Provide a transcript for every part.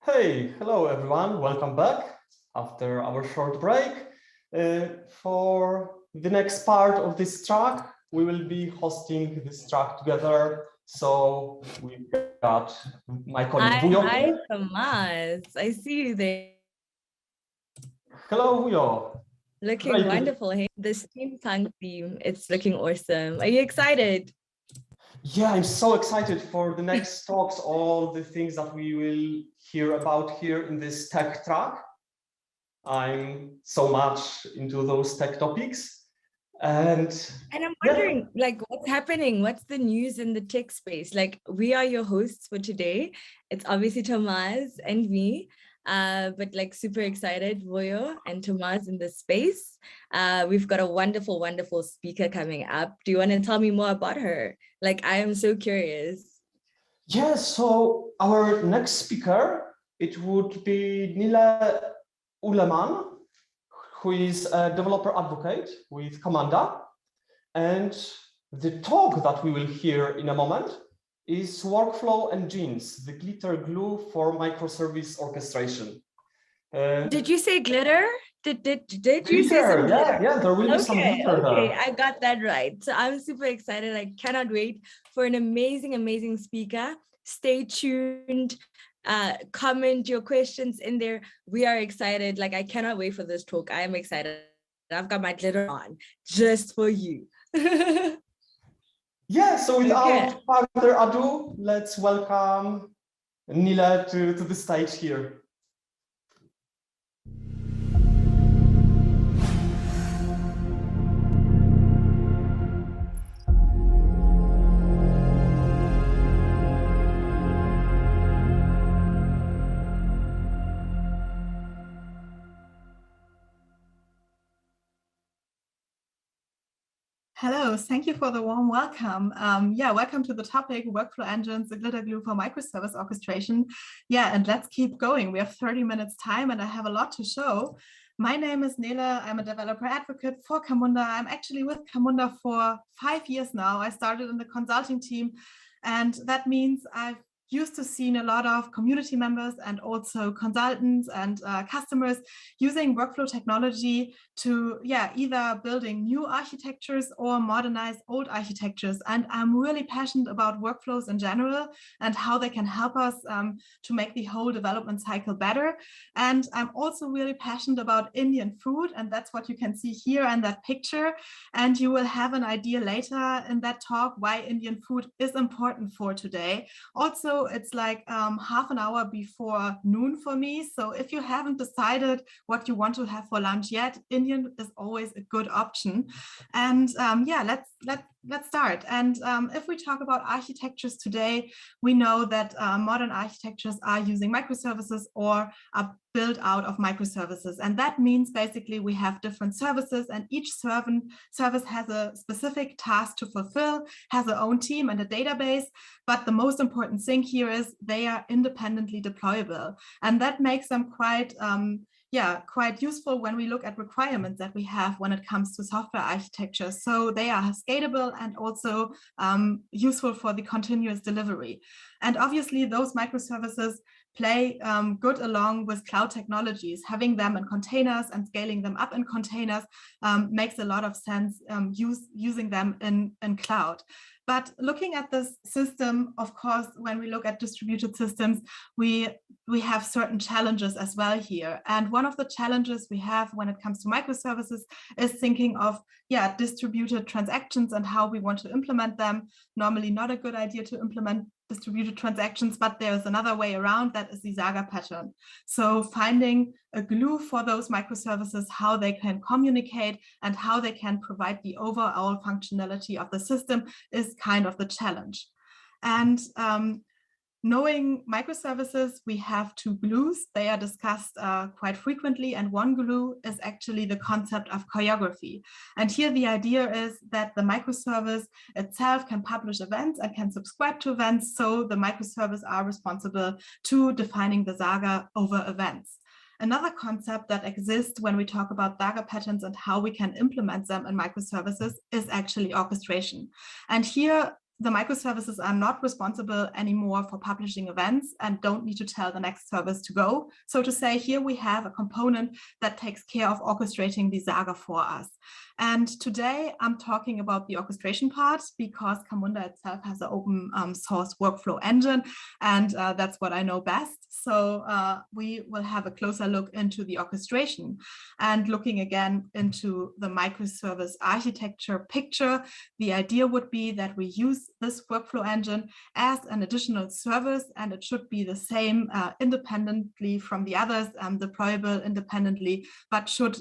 Hey, hello everyone, welcome back after our short break. For the next part of this track, we will be hosting this track together. So we've got my colleague Vujo Hi, here. Tomas. I see you there. Hello, Vujo. Looking Great. wonderful. Hey, the steampunk theme, it's looking awesome. Are you excited? Yeah, I'm so excited for the next talks, all the things that we will hear about here in this tech track. I'm so much into those tech topics. And I'm yeah, wondering, like, what's happening? What's the news in the tech space? Like, we are your hosts for today. It's obviously Tomas and me, but like super excited, Voyo and Tomas in this space. We've got a wonderful, wonderful speaker coming up. Do you want to tell me more about her? Like, I am so curious. yeah, so our next speaker, it would be Nila Uleman, who is a developer advocate with Commanda. And the talk that we will hear in a moment is Workflow Engines, the glitter glue for microservice orchestration. Did you say glitter? Did you say some Glitter, glitter? yeah, there will be some Okay, glitter okay, there. I got that right. So I'm super excited. I cannot wait for an amazing, amazing speaker. Stay tuned. Comment your questions in there. We are excited. Like I cannot wait for this talk. I am excited. I've got my glitter on just for you. Yeah, so Okay. without further ado, let's welcome Nila to the stage here. Hello, thank you for the warm welcome. Welcome to the topic, Workflow Engines, the glitter glue for microservice orchestration. Yeah, and let's keep going. We have 30 minutes time and I have a lot to show. My name is Nele. I'm a developer advocate for Camunda. I'm actually with Camunda for 5 years now. I started in the consulting team, and that means I've used to see a lot of community members and also consultants and customers using workflow technology to either building new architectures or modernize old architectures. And I'm really passionate about workflows in general and how they can help us to make the whole development cycle better. And I'm also really passionate about Indian food, and that's what you can see here in that picture. And you will have an idea later in that talk why Indian food is important for today. Also, it's like half an hour before noon for me. So if you haven't decided what you want to have for lunch yet, Indian is always a good option. And let's start. And if we talk about architectures today, we know that modern architectures are using microservices or are built out of microservices. And that means basically we have different services, and each service has a specific task to fulfill, has their own team and a database. But the most important thing here is they are independently deployable. And that makes them quite useful when we look at requirements that we have when it comes to software architecture. So they are scalable and also useful for the continuous delivery. And obviously those microservices play good along with cloud technologies. Having them in containers and scaling them up in containers makes a lot of sense using them in cloud. But looking at this system, of course, when we look at distributed systems, we have certain challenges as well here. And one of the challenges we have when it comes to microservices is thinking of distributed transactions and how we want to implement them. Normally not a good idea to implement distributed transactions, but there's another way around, that is the Saga pattern. So finding a glue for those microservices, how they can communicate and how they can provide the overall functionality of the system is kind of the challenge. And knowing microservices, we have two glues. They are discussed quite frequently, and one glue is actually the concept of choreography. And here the idea is that the microservice itself can publish events and can subscribe to events, so the microservice are responsible to defining the Saga over events. Another concept that exists when we talk about Saga patterns and how we can implement them in microservices is actually orchestration. And here the microservices are not responsible anymore for publishing events and don't need to tell the next service to go. So to say, here we have a component that takes care of orchestrating the Saga for us. And today I'm talking about the orchestration part because Camunda itself has an open source workflow engine, and that's what I know best. So we will have a closer look into the orchestration and looking again into the microservice architecture picture. The idea would be that we use this workflow engine as an additional service, and it should be the same independently from the others, deployable independently, but should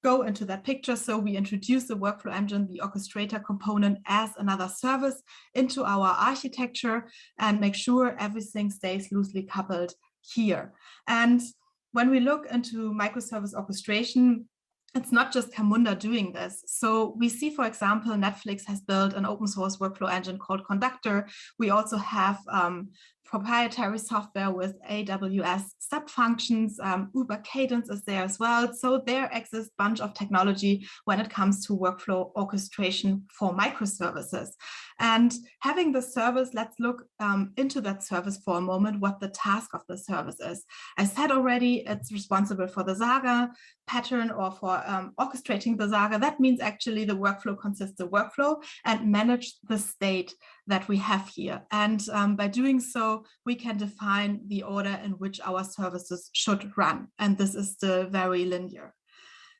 go into that picture. So we introduce the workflow engine, the orchestrator component, as another service into our architecture and make sure everything stays loosely coupled here. And when we look into microservice orchestration, it's not just Camunda doing this. So we see, for example, Netflix has built an open source workflow engine called Conductor. We also have proprietary software with AWS step functions. Uber Cadence is there as well. So there exists a bunch of technology when it comes to workflow orchestration for microservices. And having the service, let's look into that service for a moment, what the task of the service is. I said already, it's responsible for the Saga pattern or for orchestrating the Saga. That means actually the workflow consists of workflow and manage the state that we have here. And by doing so, we can define the order in which our services should run. And this is still very linear.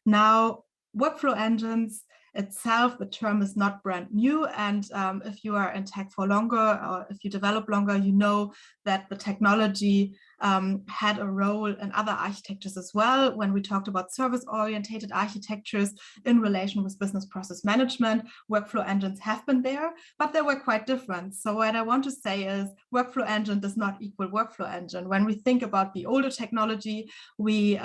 Now, workflow engines itself, the term is not brand new. And if you are in tech for longer, or if you develop longer, you know that the technology had a role in other architectures as well. When we talked about service-oriented architectures in relation with business process management, workflow engines have been there, but they were quite different. So what I want to say is workflow engine does not equal workflow engine. When we think about the older technology, we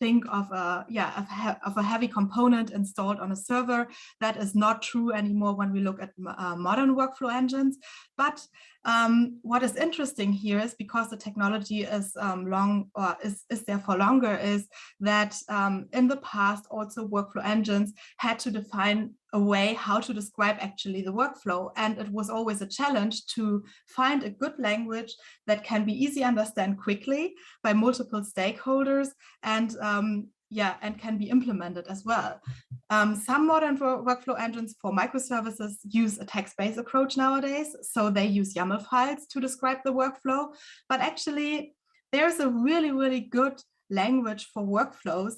think of a heavy component installed on a server. That is not true anymore when we look at modern workflow engines. But what is interesting here is, because the technology is is there for longer, is that in the past also workflow engines had to define a way how to describe actually the workflow, and it was always a challenge to find a good language that can be easy to understand quickly by multiple stakeholders and can be implemented as well. Some modern workflow engines for microservices use a text-based approach nowadays. So they use YAML files to describe the workflow. But actually, there's a really, really good language for workflows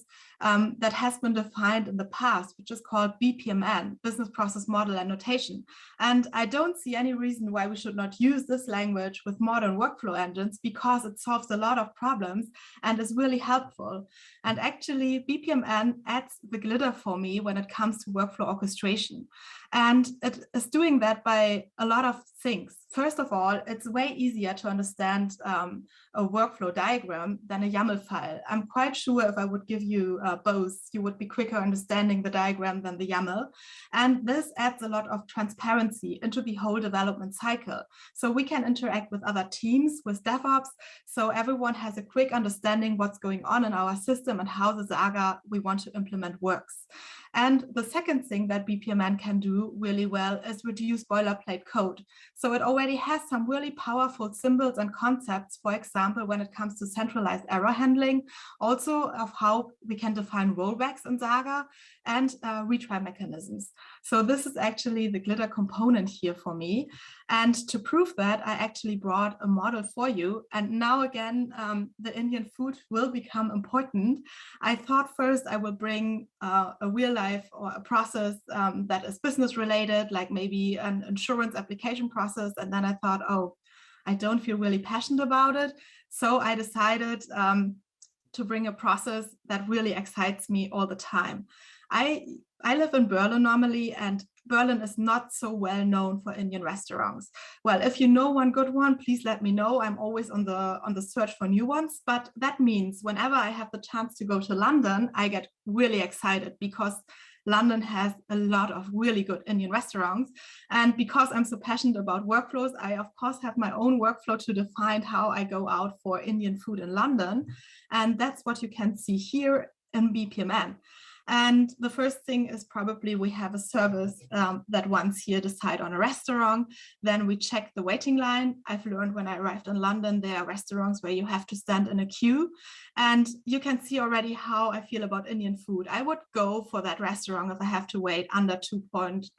that has been defined in the past, which is called BPMN, Business Process Model and Notation. And I don't see any reason why we should not use this language with modern workflow engines, because it solves a lot of problems and is really helpful. And actually, BPMN adds the glitter for me when it comes to workflow orchestration. And it is doing that by a lot of things. First of all, it's way easier to understand a workflow diagram than a YAML file. I'm quite sure if I would give you both, you would be quicker understanding the diagram than the YAML. And this adds a lot of transparency into the whole development cycle. So we can interact with other teams, with DevOps, so everyone has a quick understanding what's going on in our system and how the Saga we want to implement works. And the second thing that BPMN can do really well is reduce boilerplate code. So it already has some really powerful symbols and concepts, for example, when it comes to centralized error handling, also of how we can define rollbacks in Saga and retry mechanisms. So this is actually the glitter component here for me. And to prove that, I actually brought a model for you. And now again, the Indian food will become important. I thought first I will bring a real life or a process that is business related, like maybe an insurance application process. And then I thought, oh, I don't feel really passionate about it. So I decided to bring a process that really excites me all the time. I live in Berlin normally, and Berlin is not so well known for Indian restaurants. Well, if you know one good one, please let me know. I'm always on the search for new ones. But that means whenever I have the chance to go to London, I get really excited, because London has a lot of really good Indian restaurants. And because I'm so passionate about workflows, I of course have my own workflow to define how I go out for Indian food in London. And that's what you can see here in BPMN. And the first thing is probably we have a service that once here decide on a restaurant, then we check the waiting line. I've learned when I arrived in London, there are restaurants where you have to stand in a queue. And you can see already how I feel about Indian food. I would go for that restaurant if I have to wait under 2.5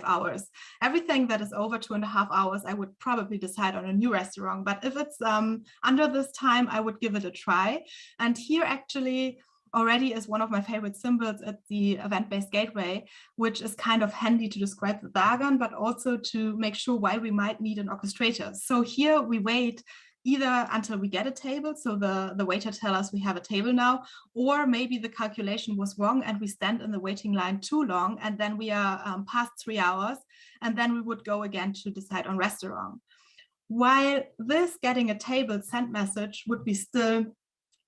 hours. Everything that is over 2.5 hours, I would probably decide on a new restaurant. But if it's under this time, I would give it a try. And here actually, already is one of my favorite symbols at the event-based gateway, which is kind of handy to describe the Zagan, but also to make sure why we might need an orchestrator. So here we wait either until we get a table, so the waiter tells us we have a table now, or maybe the calculation was wrong and we stand in the waiting line too long, and then we are past 3 hours, and then we would go again to decide on restaurant. While this getting a table sent message would be still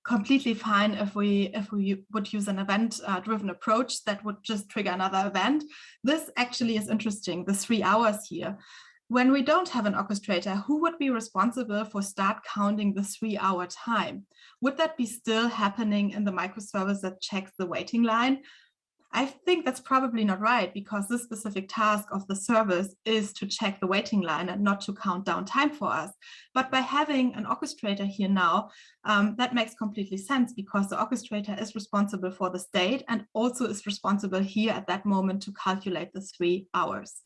completely fine if we would use an event driven approach that would just trigger another event. This actually is interesting, the 3 hours here. When we don't have an orchestrator, who would be responsible for start counting the 3 hour time? Would that be still happening in the microservice that checks the waiting line? I think that's probably not right, because this specific task of the service is to check the waiting line and not to count down time for us. But by having an orchestrator here now, that makes completely sense, because the orchestrator is responsible for the state and also is responsible here at that moment to calculate the 3 hours.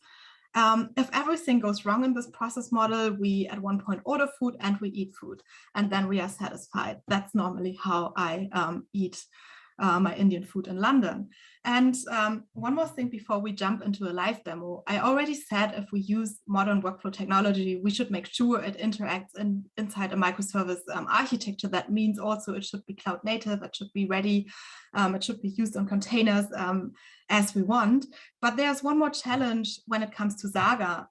If everything goes wrong in this process model, we at one point order food and we eat food, and then we are satisfied. That's normally how I eat my Indian food in London. And one more thing before we jump into a live demo, I already said if we use modern workflow technology, we should make sure it interacts inside a microservice architecture. That means also it should be cloud native, it should be ready, it should be used on containers as we want. But there's one more challenge when it comes to Saga,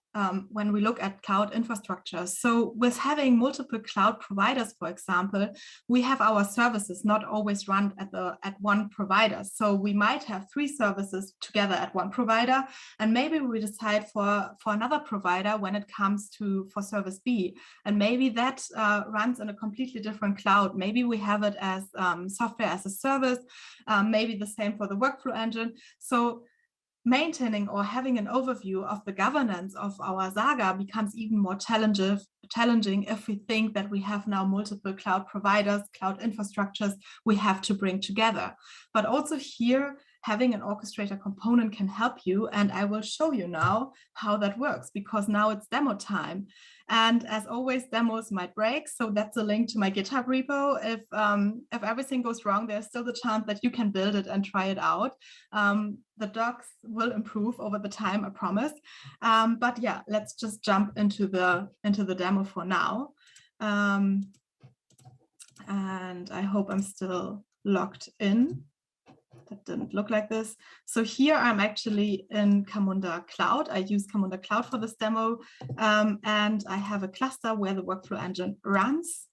when we look at cloud infrastructure. So with having multiple cloud providers, for example, we have our services not always run at one provider. So we might have 3 services together at one provider, and maybe we decide for another provider when it comes for service B, and maybe that runs in a completely different cloud. Maybe we have it as software as a service, maybe the same for the workflow engine. So maintaining or having an overview of the governance of our Saga becomes even more challenging if we think that we have now multiple cloud providers, cloud infrastructures we have to bring together. But also here, having an orchestrator component can help you, and I will show you now how that works, because now it's demo time. And as always, demos might break, so that's a link to my GitHub repo. If everything goes wrong, there's still the chance that you can build it and try it out. The docs will improve over the time, I promise. But yeah, let's just jump into the demo for now. And I hope I'm still logged in. That didn't look like this. So here I'm actually in Camunda Cloud. I use Camunda Cloud for this demo. And I have a cluster where the workflow engine runs.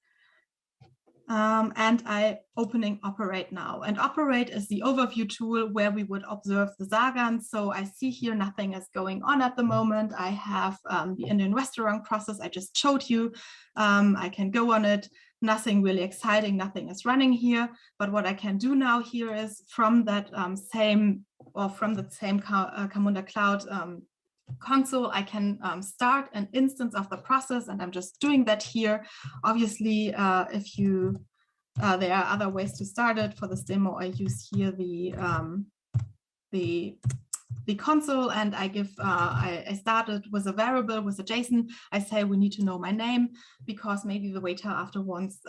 And I opening Operate now. And Operate is the overview tool where we would observe the Zagan. So I see here nothing is going on at the moment. I have the Indian restaurant process I just showed you. I can go on it. Nothing really exciting, nothing is running here. But what I can do now here is from that same Camunda Cloud console, I can start an instance of the process, and I'm just doing that here. Obviously, if you there are other ways to start it. For this demo, I use here the console, and I give I started with a variable with a JSON. I say we need to know my name, because maybe the waiter after once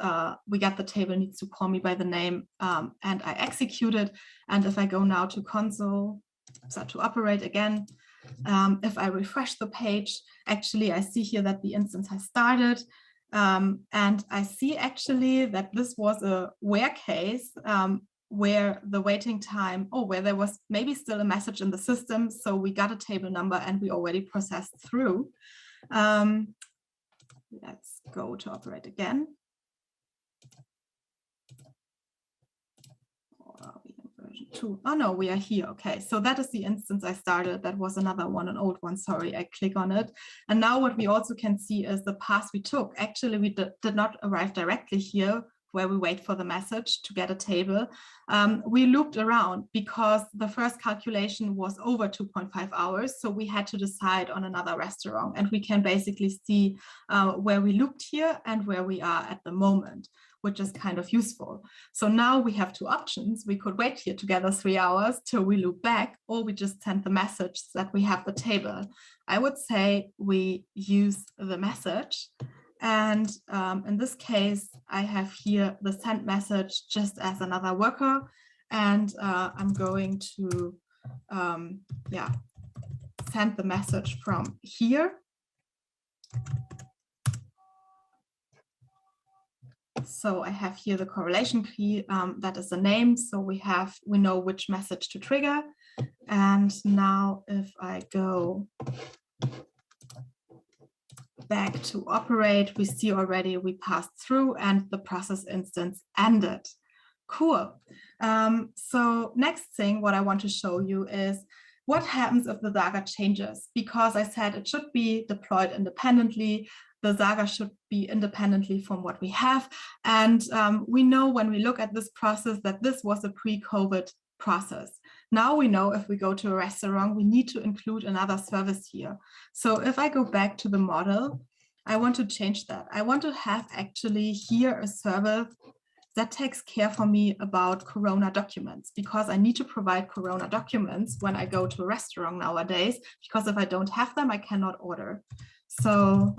we get the table needs to call me by the name, and I execute it. And if I go now to console, so to Operate again, if I refresh the page, actually I see here that the instance has started. And I see actually that this was a where case where the waiting time, where there was maybe still a message in the system. So we got a table number and we already processed through. Let's go to Operate again. Version 2. Oh no, we are here. Okay, so that is the instance I started. That was another one, an old one. Sorry, I click on it. And now what we also can see is the path we took. Actually, we did not arrive directly here where we wait for the message to get a table, we looped around because the first calculation was over 2.5 hours. So we had to decide on another restaurant, and we can basically see where we looped here and where we are at the moment, which is kind of useful. So now we have two options. We could wait here together 3 hours till we loop back, or we just send the message that we have the table. I would say we use the message. And in this case, I have here the send message just as another worker. And I'm going to send the message from here. So I have here the correlation key, that is the name. So we know which message to trigger. And now if I go back to operate, we see already we passed through and the process instance ended. Cool. So next thing, what I want to show you is what happens if the Saga changes, because I said it should be deployed independently. The Saga should be independently from what we have. And we know when we look at this process that this was a pre-COVID process. Now we know if we go to a restaurant, we need to include another service here. So if I go back to the model, I want to change that. I want to have actually here a service that takes care for me about Corona documents, because I need to provide Corona documents when I go to a restaurant nowadays, because if I don't have them, I cannot order. So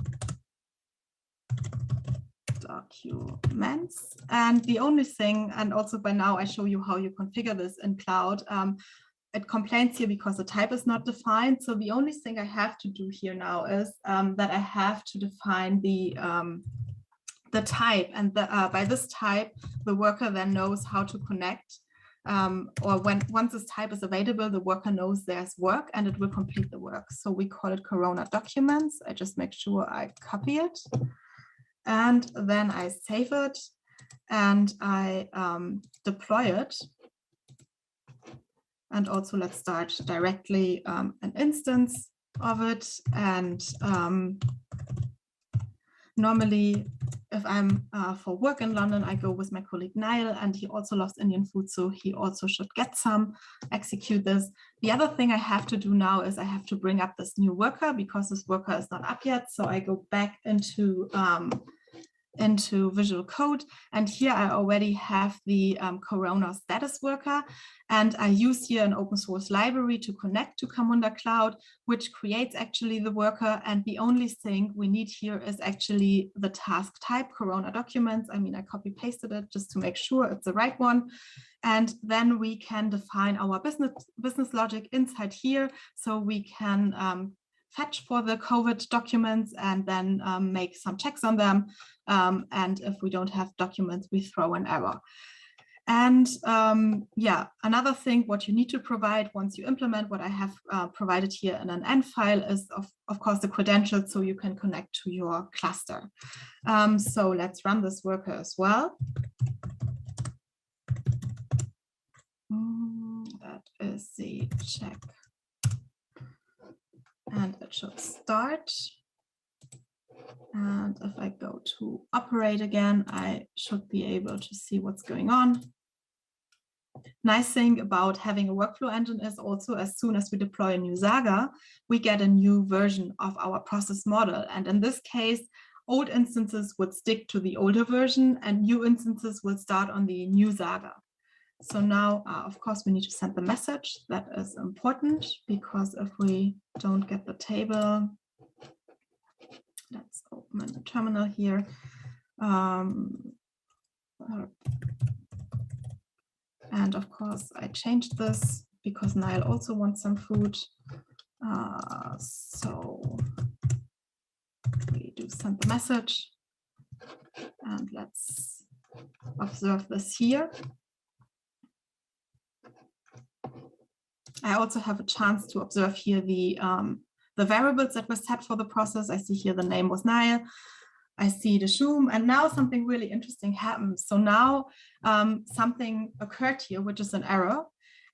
documents. And the only thing, and also by now I show you how you configure this in cloud, it complains here because the type is not defined. So the only thing I have to do here now is that I have to define the type, and by this type, the worker then knows how to connect, or once this type is available, the worker knows there's work and it will complete the work. So we call it Corona documents. I just make sure I copy it. And then I save it and I deploy it. And also let's start directly an instance of it. And normally, if I'm for work in London, I go with my colleague Niall, and he also loves Indian food, so he also should get some, execute this. The other thing I have to do now is I have to bring up this new worker because this worker is not up yet. So I go back into Visual Code, and here I already have the Corona status worker, and I use here an open source library to connect to Camunda Cloud, which creates actually the worker. And the only thing we need here is actually the task type, Corona documents. I mean, I copy pasted it just to make sure it's the right one. And then we can define our business logic inside here, so we can fetch for the COVID documents and then make some checks on them. And if we don't have documents, we throw an error. And yeah, another thing, what you need to provide once you implement what I have provided here in an N file is of course the credentials, so you can connect to your cluster. So let's run this worker as well. That is the check. And it should start. And if I go to operate again, I should be able to see what's going on. Nice thing about having a workflow engine is also as soon as we deploy a new Saga, we get a new version of our process model. And in this case, old instances would stick to the older version and new instances will start on the new Saga. So now, of course, we need to send the message. That is important because if we don't get the table, let's open the terminal here. And of course, I changed this because Niall also wants some food. So we do send the message. And let's observe this here. I also have a chance to observe here the variables that were set for the process. I see here the name was Niall. I see the shum, and now something really interesting happens. So now something occurred here, which is an error.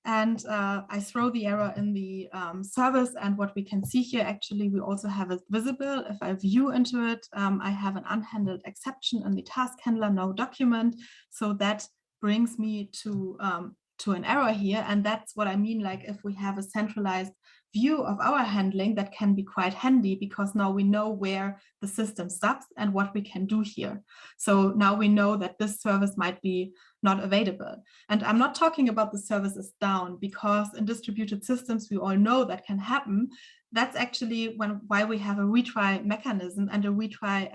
and I throw the error in the service. And what we can see here, actually, we also have it visible. If I view into it, I have an unhandled exception in the task handler, no document. So that brings me to an error here. And that's what I mean, like if we have a centralized view of our handling, that can be quite handy, because now we know where the system stops and what we can do here. So now we know that this service might be not available. And I'm not talking about the service is down, because in distributed systems, we all know that can happen. That's actually why we have a retry mechanism and a retry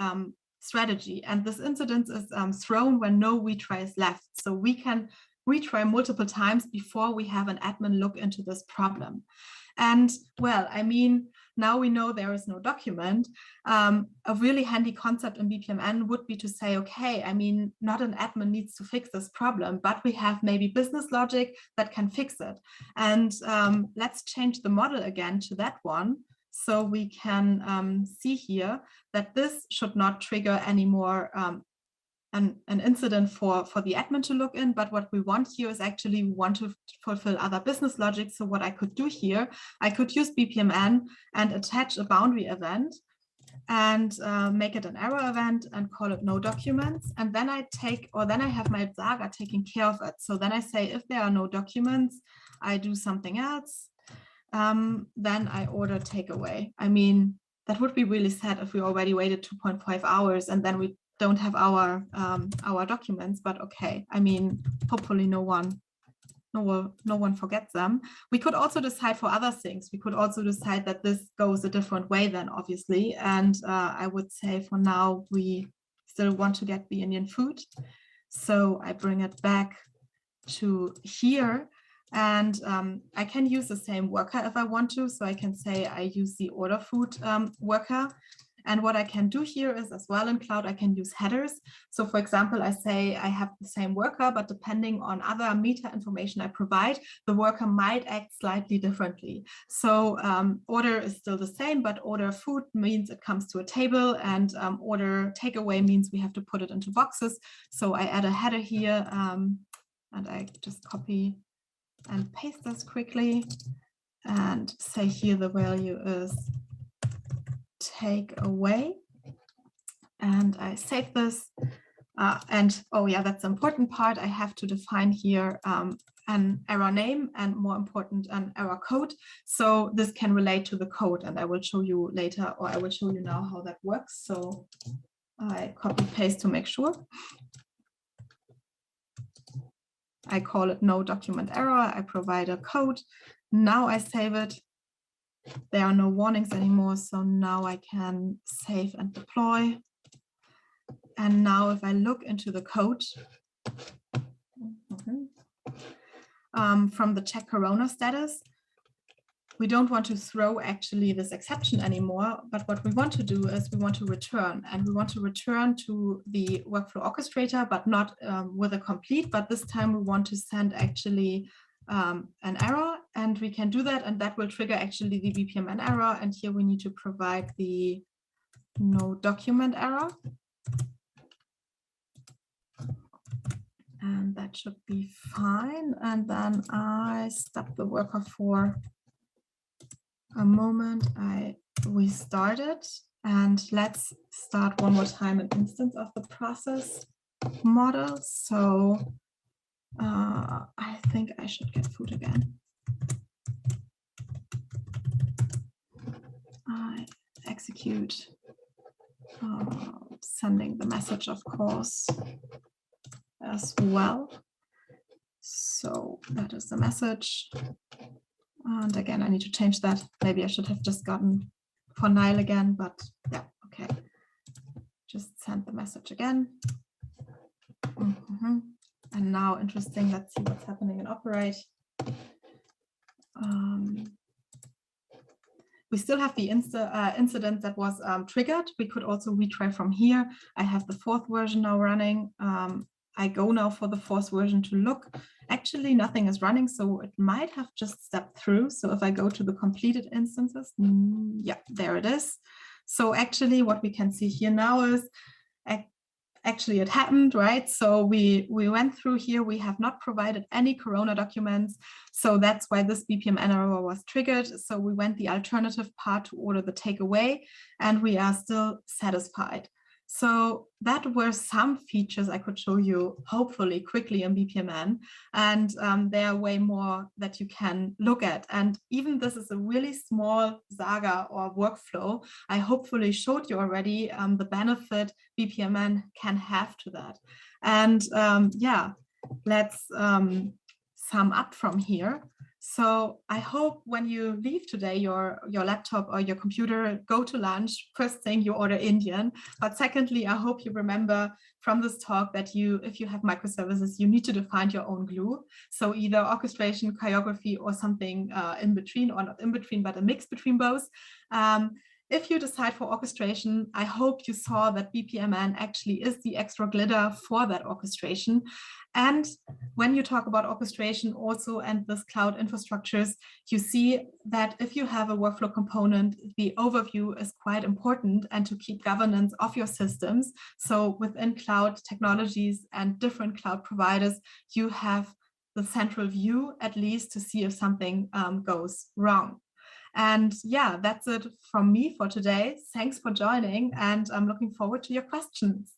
strategy. And this incident is thrown when no retry is left. So we can retry multiple times before we have an admin look into this problem. And well, I mean, now we know there is no document. A really handy concept in BPMN would be to say, okay, I mean, not an admin needs to fix this problem, but we have maybe business logic that can fix it. And let's change the model again to that one. So we can see here that this should not trigger any more an incident for the admin to look in, but what we want here is actually we want to fulfill other business logic. So what I could do here, I could use BPMN and attach a boundary event and make it an error event and call it no documents. And then I have my Saga taking care of it. So then I say, if there are no documents, I do something else. Then I order takeaway. I mean, that would be really sad if we already waited 2.5 hours and then we don't have our documents, but okay. I mean, hopefully no one forgets them. We could also decide for other things. We could also decide that this goes a different way then, obviously. And I would say for now, we still want to get the Indian food. So I bring it back to here. And I can use the same worker if I want to. So I can say I use the order food worker. And what I can do here is, as well in Cloud, I can use headers. So for example, I say I have the same worker, but depending on other meta information I provide, the worker might act slightly differently. So order is still the same, but order food means it comes to a table, and order takeaway means we have to put it into boxes. So I add a header here, and I just copy and paste this quickly and say here the value is take away, and I save this. And oh yeah, that's the important part. I have to define here an error name, and more important, an error code. So this can relate to the code, and I will show you later, or I will show you now how that works. So I copy paste to make sure. I call it no document error. I provide a code. Now I save it. There are no warnings anymore, so now I can save and deploy. And now if I look into the code, from the check corona status, we don't want to throw actually this exception anymore, but what we want to do is we want to return, and we want to return to the workflow orchestrator, but not with a complete, but this time we want to send actually an error, and we can do that, and that will trigger actually the BPMN error. And here we need to provide the no document error, and that should be fine. And then I stop the worker for a moment, I restart it, and let's start one more time an instance of the process model. So I think I should get food again. I execute sending the message, of course, as well. So that is the message. And again, I need to change that. Maybe I should have just gotten for Nile again, but yeah, okay. Just send the message again. And now, interesting, let's see what's happening in Operate. We still have the incident that was triggered. We could also retry from here. I have the 4th version now running. I go now for the 4th version to look. Actually, nothing is running, so it might have just stepped through. So if I go to the completed instances, yeah, there it is. So actually what we can see here now is actually it happened, right? So we went through here. We have not provided any Corona documents. So that's why this BPMN error was triggered. So we went the alternative path to order the takeaway, and we are still satisfied. So that were some features I could show you, hopefully quickly in BPMN, and there are way more that you can look at. And even this is a really small saga or workflow. I hopefully showed you already the benefit BPMN can have to that. And yeah, let's sum up from here. So I hope when you leave today, your laptop or your computer, go to lunch, first thing you order Indian. But secondly, I hope you remember from this talk that if you have microservices, you need to define your own glue. So either orchestration, choreography, or something in between, or not in between, but a mix between both. If you decide for orchestration, I hope you saw that BPMN actually is the extra glitter for that orchestration. And when you talk about orchestration also and this cloud infrastructures, you see that if you have a workflow component, the overview is quite important, and to keep governance of your systems. So within cloud technologies and different cloud providers, you have the central view at least to see if something goes wrong. And yeah, that's it from me for today. Thanks for joining, and I'm looking forward to your questions.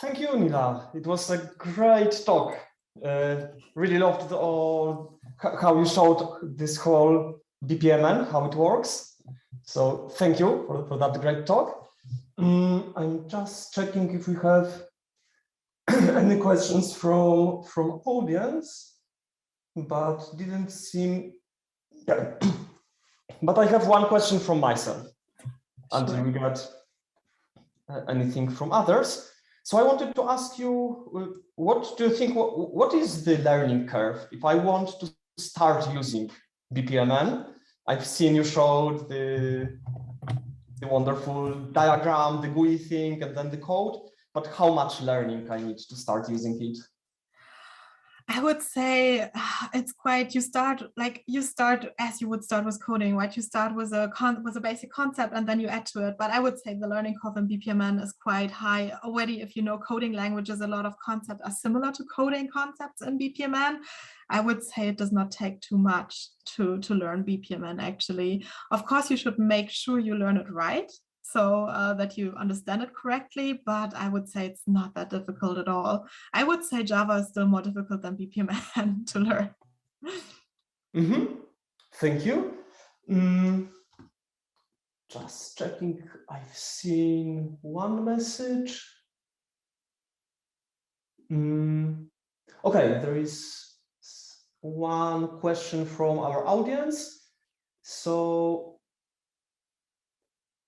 Thank you, Nila. It was a great talk. Really loved how you showed this whole BPMN, how it works. So thank you for that great talk. I'm just checking if we have any questions from audience, but didn't seem. Yeah. But I have one question from myself, until we got anything from others. So I wanted to ask you, what do you think? What is the learning curve if I want to start using BPMN? I've seen you showed the wonderful diagram, the GUI thing, and then the code, but how much learning I need to start using it? I would say it's quite, you start as you would start with coding, right? You start with a basic concept and then you add to it. But I would say the learning curve in BPMN is quite high already. If you know coding languages, a lot of concepts are similar to coding concepts in BPMN. I would say it does not take too much to learn BPMN actually. Of course, you should make sure you learn it right, so that you understand it correctly, but I would say it's not that difficult at all. I would say Java is still more difficult than BPMN to learn. Thank you. Just checking, I've seen one message. Okay, there is one question from our audience. So,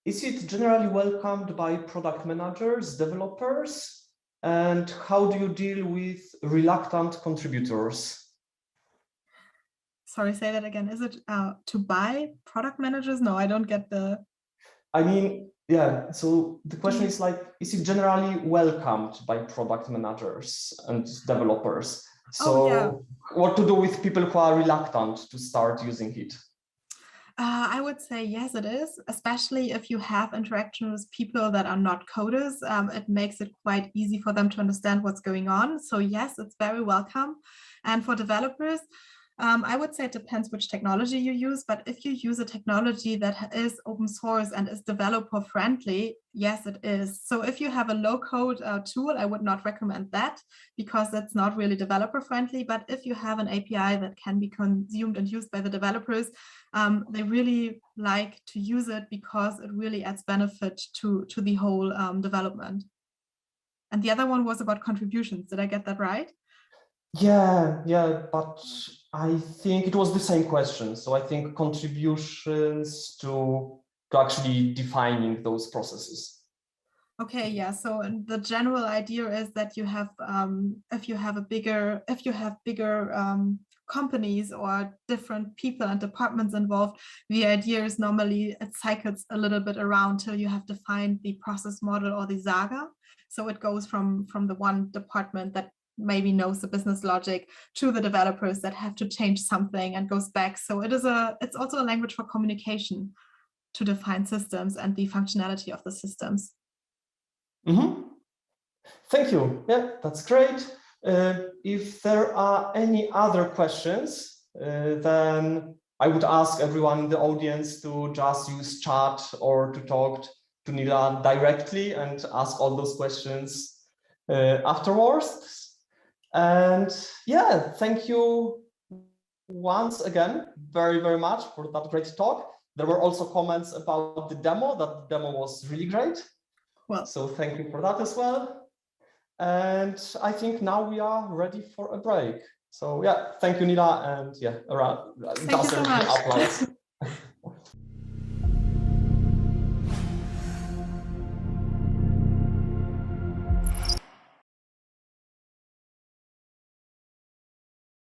is it generally welcomed by product managers, developers? And how do you deal with reluctant contributors? Sorry, say that again. Is it to buy product managers? No, I don't get the... I mean, yeah, so the question is like, is it generally welcomed by product managers and developers? So what to do with people who are reluctant to start using it? I would say yes, it is, especially if you have interaction with people that are not coders. It makes it quite easy for them to understand what's going on. So yes, it's very welcome. And for developers, I would say it depends which technology you use, but if you use a technology that is open source and is developer friendly, yes, it is. So if you have a low code tool, I would not recommend that because that's not really developer friendly. But if you have an API that can be consumed and used by the developers, they really like to use it because it really adds benefit to the whole development. And the other one was about contributions. Did I get that right? Yeah, but I think it was the same question. So I think contributions to actually defining those processes. Okay, yeah. So the general idea is that you have, if you have bigger companies or different people and departments involved, the idea is normally it cycles a little bit around till you have defined the process model or the saga. So it goes from the one department that maybe knows the business logic to the developers that have to change something and goes back. So it's also a language for communication to define systems and the functionality of the systems. Thank you. Yeah, that's great. If there are any other questions, then I would ask everyone in the audience to just use chat or to talk to Nila directly and ask all those questions afterwards. And yeah, thank you once again very, very much for that great talk. There were also comments about the demo, that the demo was really great. Well, so thank you for that as well. And I think now we are ready for a break. So yeah, thank you, Nila, and yeah, thank you so much. applause.